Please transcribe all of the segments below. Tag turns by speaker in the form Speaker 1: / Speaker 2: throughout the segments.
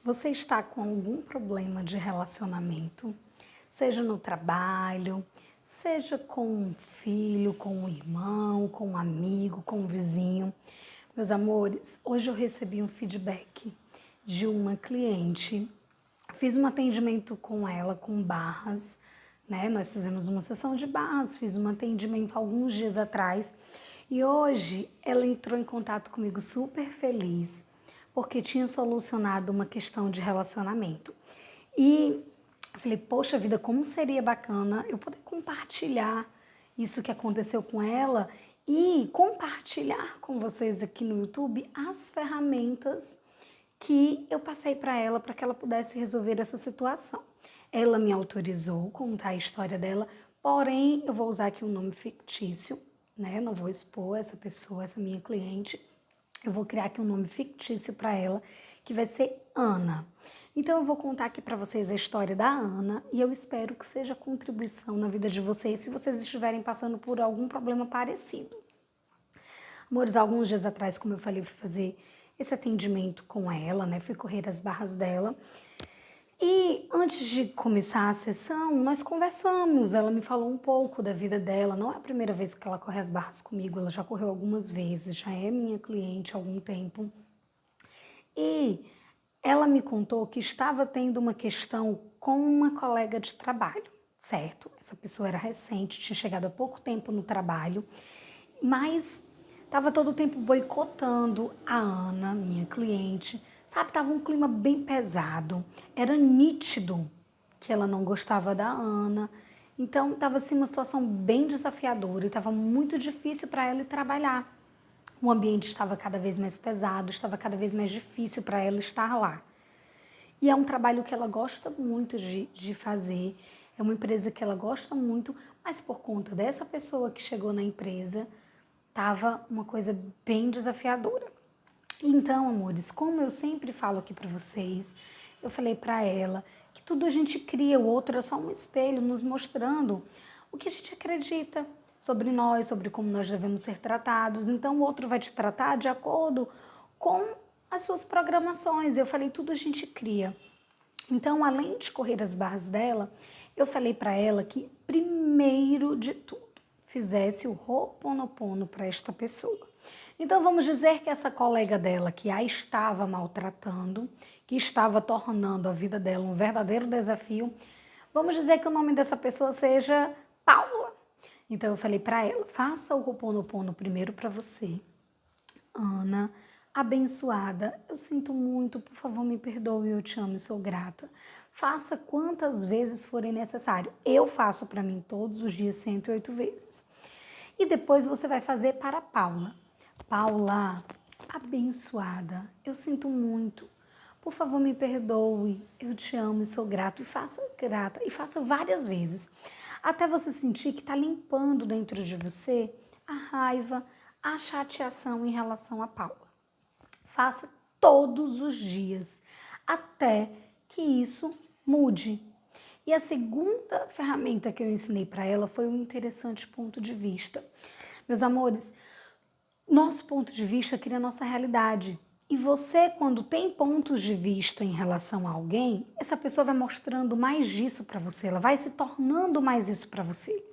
Speaker 1: Você está com algum problema de relacionamento, seja no trabalho, seja com um filho, com um irmão, com um amigo, com um vizinho? Meus amores, hoje eu recebi um feedback de uma cliente. Fiz um atendimento com ela, com barras, né? Nós fizemos uma sessão de barras, fiz um atendimento alguns dias atrás e hoje ela entrou em contato comigo super feliz porque tinha solucionado uma questão de relacionamento. E eu falei, poxa vida, como seria bacana eu poder compartilhar isso que aconteceu com ela e compartilhar com vocês aqui no YouTube as ferramentas que eu passei para ela para que ela pudesse resolver essa situação. Ela me autorizou a contar a história dela, porém eu vou usar aqui um nome fictício, né? Não vou expor essa pessoa, essa minha cliente. Eu vou criar aqui um nome fictício para ela, que vai ser Ana. Então eu vou contar aqui para vocês a história da Ana e eu espero que seja contribuição na vida de vocês se vocês estiverem passando por algum problema parecido. Amores, alguns dias atrás, como eu falei, fui fazer esse atendimento com ela, né? Fui correr as barras dela. E antes de começar a sessão, nós conversamos. Ela me falou um pouco da vida dela. Não é a primeira vez que ela corre as barras comigo, ela já correu algumas vezes, já é minha cliente há algum tempo. E ela me contou que estava tendo uma questão com uma colega de trabalho, certo? Essa pessoa era recente, tinha chegado há pouco tempo no trabalho, mas estava todo o tempo boicotando a Ana, minha cliente. Sabe, tava um clima bem pesado. Era nítido que ela não gostava da Ana. Então, estava assim uma situação bem desafiadora e estava muito difícil para ela ir trabalhar. O ambiente estava cada vez mais pesado, estava cada vez mais difícil para ela estar lá. E é um trabalho que ela gosta muito de fazer, é uma empresa que ela gosta muito, mas por conta dessa pessoa que chegou na empresa, estava uma coisa bem desafiadora. Então, amores, como eu sempre falo aqui para vocês, eu falei para ela que tudo a gente cria, o outro é só um espelho nos mostrando o que a gente acredita sobre nós, sobre como nós devemos ser tratados. Então, o outro vai te tratar de acordo com as suas programações. Eu falei, tudo a gente cria. Então, além de correr as barras dela, eu falei para ela que, primeiro de tudo, fizesse o Ho'oponopono para esta pessoa. Então, vamos dizer que essa colega dela que a estava maltratando, que estava tornando a vida dela um verdadeiro desafio, vamos dizer que o nome dessa pessoa seja Paula. Então, eu falei para ela, faça o Ho'oponopono primeiro para você. Ana, abençoada, eu sinto muito, por favor me perdoe, eu te amo e sou grata. Faça quantas vezes forem necessário. Eu faço para mim todos os dias 108 vezes. E depois você vai fazer para Paula. Paula, abençoada, eu sinto muito. Por favor, me perdoe, eu te amo e sou grato. E faça grata, e faça várias vezes. Até você sentir que está limpando dentro de você a raiva, a chateação em relação a Paula. Faça todos os dias, até que isso mude. E a segunda ferramenta que eu ensinei para ela foi um interessante ponto de vista. Meus amores, nosso ponto de vista cria a nossa realidade. E você, quando tem pontos de vista em relação a alguém, essa pessoa vai mostrando mais disso para você, ela vai se tornando mais isso para você.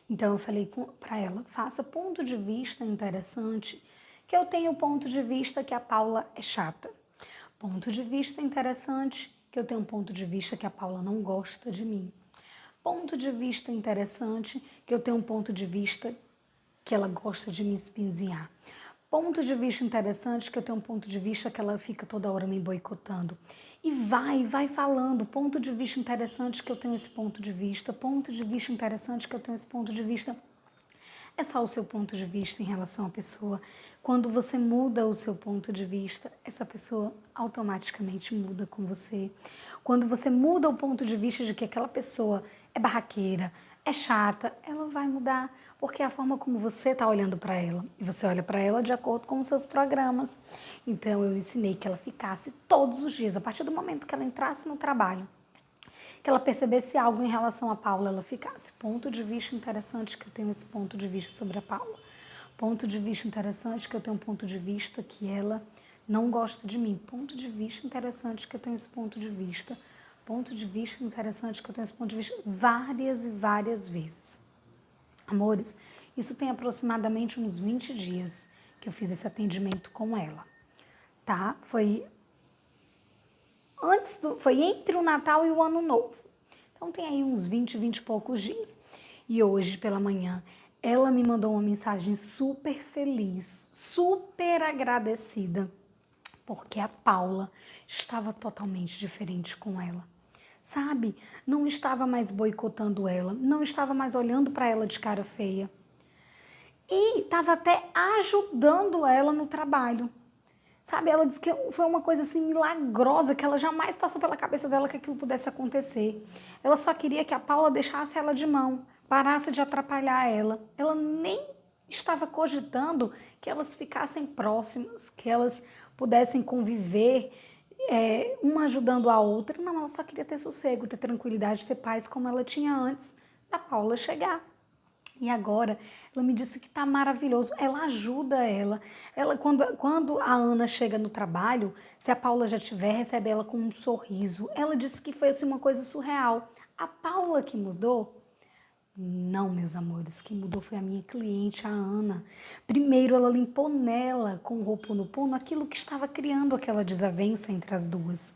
Speaker 1: Então eu falei para ela, faça ponto de vista interessante, que eu tenho ponto de vista que a Paula é chata. Ponto de vista interessante, que eu tenho um ponto de vista que a Paula não gosta de mim. Ponto de vista interessante, que eu tenho um ponto de vista que ela gosta de me espinzinhar. Ponto de vista interessante, que eu tenho um ponto de vista que ela fica toda hora me boicotando. E vai falando, ponto de vista interessante que eu tenho esse ponto de vista, ponto de vista interessante que eu tenho esse ponto de vista. É só o seu ponto de vista em relação à pessoa. Quando você muda o seu ponto de vista, essa pessoa automaticamente muda com você. Quando você muda o ponto de vista de que aquela pessoa é barraqueira, é chata, ela vai mudar, porque é a forma como você está olhando para ela. E você olha para ela de acordo com os seus programas. Então, eu ensinei que ela ficasse todos os dias, a partir do momento que ela entrasse no trabalho, que ela percebesse algo em relação a Paula, ela ficasse. Ponto de vista interessante que eu tenho esse ponto de vista sobre a Paula. Ponto de vista interessante que eu tenho um ponto de vista que ela não gosta de mim. Ponto de vista interessante que eu tenho esse ponto de vista. Ponto de vista interessante que eu tenho esse ponto de vista várias e várias vezes. Amores, isso tem aproximadamente uns 20 dias que eu fiz esse atendimento com ela, tá? Foi entre o Natal e o Ano Novo. Então tem aí uns 20 e poucos dias. E hoje pela manhã ela me mandou uma mensagem super feliz, super agradecida, porque a Paula estava totalmente diferente com ela. Sabe? Não estava mais boicotando ela, não estava mais olhando para ela de cara feia. E estava até ajudando ela no trabalho. Sabe, ela disse que foi uma coisa assim milagrosa, que ela jamais passou pela cabeça dela que aquilo pudesse acontecer. Ela só queria que a Paula deixasse ela de mão, parasse de atrapalhar ela. Ela nem estava cogitando que elas ficassem próximas, que elas pudessem conviver, uma ajudando a outra. Não, ela só queria ter sossego, ter tranquilidade, ter paz, como ela tinha antes da Paula chegar. E agora ela me disse que tá maravilhoso, ela ajuda ela. Quando a Ana chega no trabalho, se a Paula já tiver, recebe ela com um sorriso. Ela disse que foi assim uma coisa surreal. A Paula que mudou? Não, meus amores, quem mudou foi a minha cliente, a Ana. Primeiro ela limpou nela com o Ho'oponopono aquilo que estava criando aquela desavença entre as duas.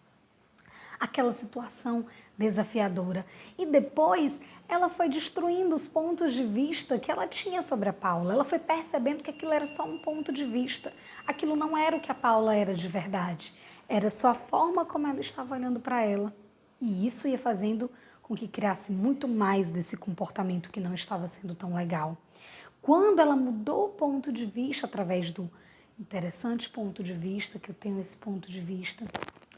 Speaker 1: Aquela situação desafiadora. E depois ela foi destruindo os pontos de vista que ela tinha sobre a Paula. Ela foi percebendo que aquilo era só um ponto de vista. Aquilo não era o que a Paula era de verdade. Era só a forma como ela estava olhando para ela. E isso ia fazendo com que criasse muito mais desse comportamento que não estava sendo tão legal. Quando ela mudou o ponto de vista através do interessante ponto de vista, que eu tenho esse ponto de vista,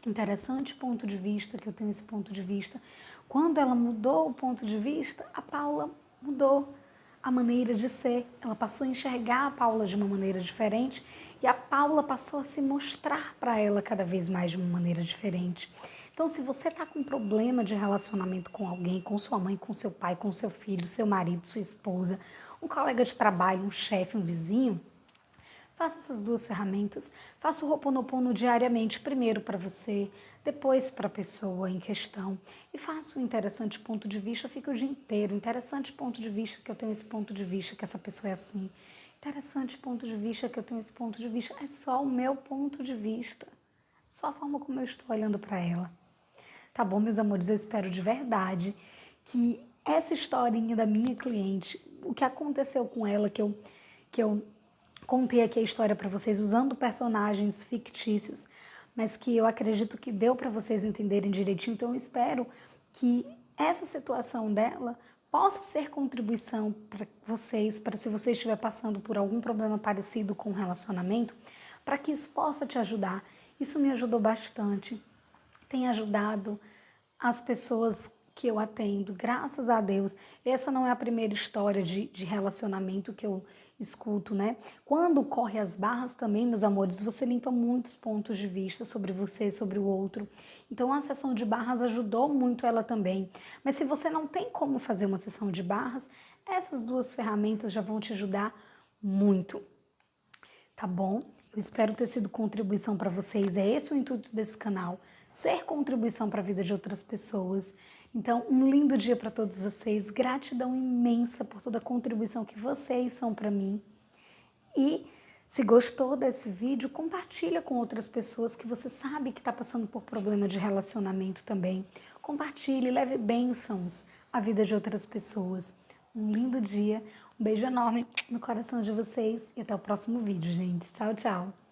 Speaker 1: interessante ponto de vista, que eu tenho esse ponto de vista. Quando ela mudou o ponto de vista, a Paula mudou a maneira de ser. Ela passou a enxergar a Paula de uma maneira diferente e a Paula passou a se mostrar para ela cada vez mais de uma maneira diferente. Então, se você está com problema de relacionamento com alguém, com sua mãe, com seu pai, com seu filho, seu marido, sua esposa, um colega de trabalho, um chefe, um vizinho, faça essas duas ferramentas. Faça o Ho'oponopono diariamente, primeiro para você, depois para a pessoa em questão. E faça o interessante ponto de vista, fica o dia inteiro. Interessante ponto de vista, que eu tenho esse ponto de vista, que essa pessoa é assim. Interessante ponto de vista, que eu tenho esse ponto de vista. É só o meu ponto de vista. Só a forma como eu estou olhando para ela. Tá bom, meus amores? Eu espero de verdade que essa historinha da minha cliente, o que aconteceu com ela, que eu contei aqui a história para vocês usando personagens fictícios, mas que eu acredito que deu para vocês entenderem direitinho. Então eu espero que essa situação dela possa ser contribuição para vocês, para se você estiver passando por algum problema parecido com o relacionamento, para que isso possa te ajudar. Isso me ajudou bastante, tem ajudado as pessoas que eu atendo, graças a Deus. Essa não é a primeira história de relacionamento que eu escuto, né? Quando corre as barras também, meus amores, você limpa muitos pontos de vista sobre você, sobre o outro. Então a sessão de barras ajudou muito ela também. Mas se você não tem como fazer uma sessão de barras, essas duas ferramentas já vão te ajudar muito. Tá bom? Eu espero ter sido contribuição para vocês. É esse o intuito desse canal, ser contribuição para a vida de outras pessoas. Então, um lindo dia para todos vocês. Gratidão imensa por toda a contribuição que vocês são para mim. E se gostou desse vídeo, compartilha com outras pessoas que você sabe que está passando por problema de relacionamento também. Compartilhe, leve bênçãos à vida de outras pessoas. Um lindo dia, um beijo enorme no coração de vocês e até o próximo vídeo, gente. Tchau, tchau!